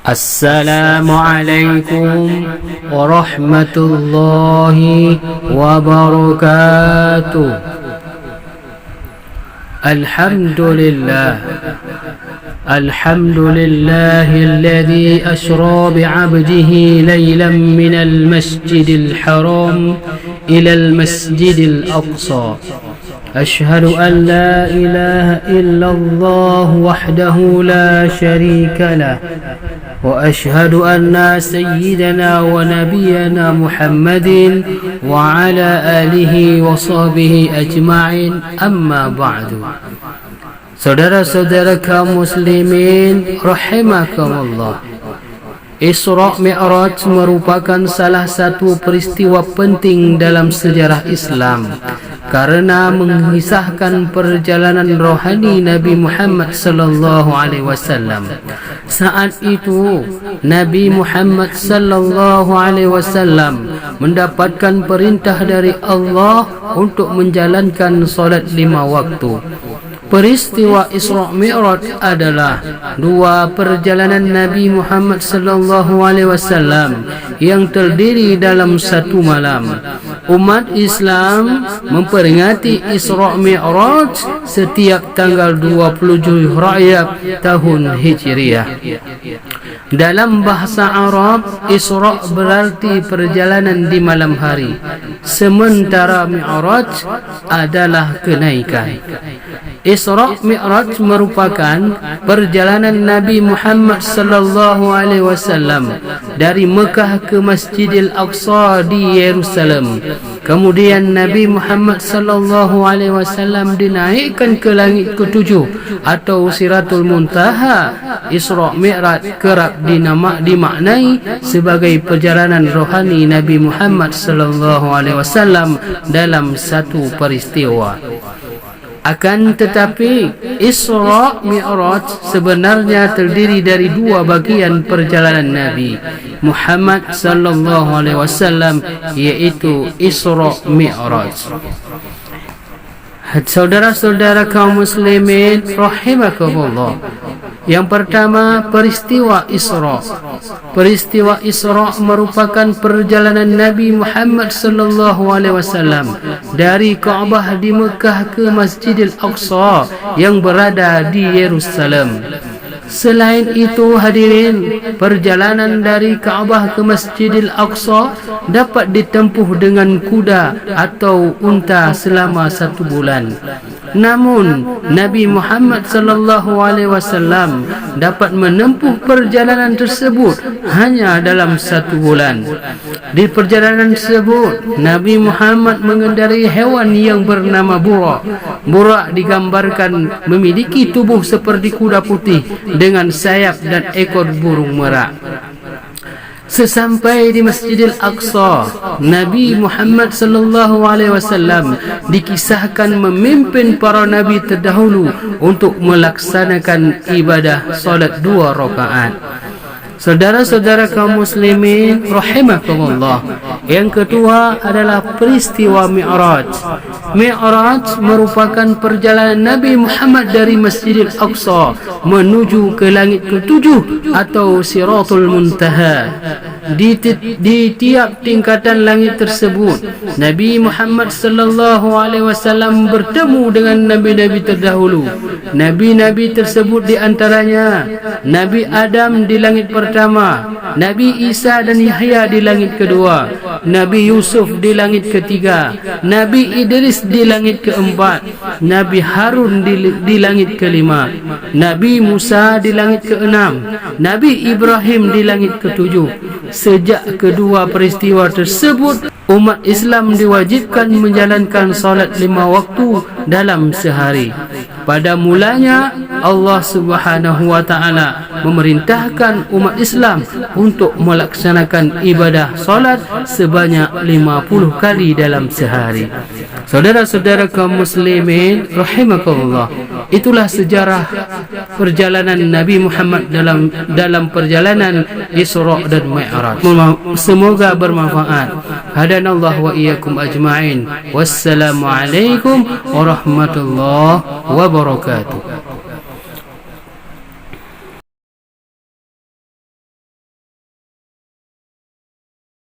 Assalamualaikum warahmatullahi wabarakatuh. Alhamdulillahilladzi asra bi'abdihi laylan minal masjidil haram ilal masjidil aqsa. أشهد أن لا إله إلا الله وحده لا شريك له وأشهد أن سيدنا ونبينا محمد وعلى آله وصحبه أجمعين أما بعد. Saudara-saudara kaum muslimin rahimakumullah, Isra Mi'raj merupakan salah satu peristiwa penting dalam sejarah Islam karena mengisahkan perjalanan rohani Nabi Muhammad sallallahu alaihi wasallam. Saat itu Nabi Muhammad sallallahu alaihi wasallam mendapatkan perintah dari Allah untuk menjalankan solat 5 waktu. Peristiwa Isra Mi'raj adalah dua perjalanan Nabi Muhammad sallallahu alaihi wasallam yang terdiri dalam satu malam. Umat Islam memperingati Isra Mi'raj setiap tanggal 27 Rajab tahun Hijriah. Dalam bahasa Arab, Isra berarti perjalanan di malam hari, sementara Mi'raj adalah kenaikan. Isra Mi'raj merupakan perjalanan Nabi Muhammad sallallahu alaihi wasallam dari Mekah ke Masjidil Aqsa di Yerusalem. Kemudian Nabi Muhammad sallallahu alaihi wasallam dinaikkan ke langit ke-7 atau Siratul Muntaha. Isra Mi'raj kerap dimaknai sebagai perjalanan rohani Nabi Muhammad sallallahu alaihi wasallam dalam satu peristiwa. Akan tetapi Isra Mi'raj sebenarnya terdiri dari dua bagian perjalanan Nabi Muhammad sallallahu alaihi wasallam, yaitu Isra Mi'raj. Saudara-saudara kaum muslimin rahimakumullah, yang pertama, peristiwa Isra. Peristiwa Isra merupakan perjalanan Nabi Muhammad sallallahu alaihi wasallam dari Kaabah di Mekah ke Masjidil Aqsa yang berada di Yerusalem. Selain itu hadirin, perjalanan dari Kaabah ke Masjidil Aqsa dapat ditempuh dengan kuda atau unta selama 1 bulan. Namun Nabi Muhammad sallallahu alaihi wasallam dapat menempuh perjalanan tersebut hanya dalam 1 bulan. Di perjalanan tersebut Nabi Muhammad mengendarai hewan yang bernama burak. Burak digambarkan memiliki tubuh seperti kuda putih dengan sayap dan ekor burung merak. Sesampai di Masjidil Aqsa, Nabi Muhammad sallallahu alaihi wasallam dikisahkan memimpin para nabi terdahulu untuk melaksanakan ibadah solat 2 rakaat. Saudara-saudara kaum muslimin rahimakumullah, yang kedua adalah peristiwa Mi'raj. Mi'raj merupakan perjalanan Nabi Muhammad dari Masjidil Aqsa menuju ke langit ke-7 atau Siratul Muntaha. Di tiap tingkatan langit tersebut, Nabi Muhammad sallallahu alaihi wasallam bertemu dengan nabi-nabi terdahulu. Nabi-nabi tersebut di antaranya Nabi Adam di langit pertama, Nabi Isa dan Yahya di langit kedua, Nabi Yusuf di langit ketiga, Nabi Idris di langit keempat, Nabi Harun di langit kelima, Nabi Musa di langit keenam, Nabi Ibrahim di langit ketujuh. Sejak kedua peristiwa tersebut, umat Islam diwajibkan menjalankan salat 5 waktu dalam sehari. Pada mulanya Allah Subhanahu wa taala memerintahkan umat Islam untuk melaksanakan ibadah salat sebanyak 50 kali dalam sehari. Saudara-saudara kaum muslimin rahimakumullah, itulah sejarah perjalanan Nabi Muhammad dalam perjalanan Isra dan Mi'raj. Semoga bermanfaat. Hadanallahu wa iyyakum ajma'in. Wassalamualaikum warahmatullahi wabarakatuh.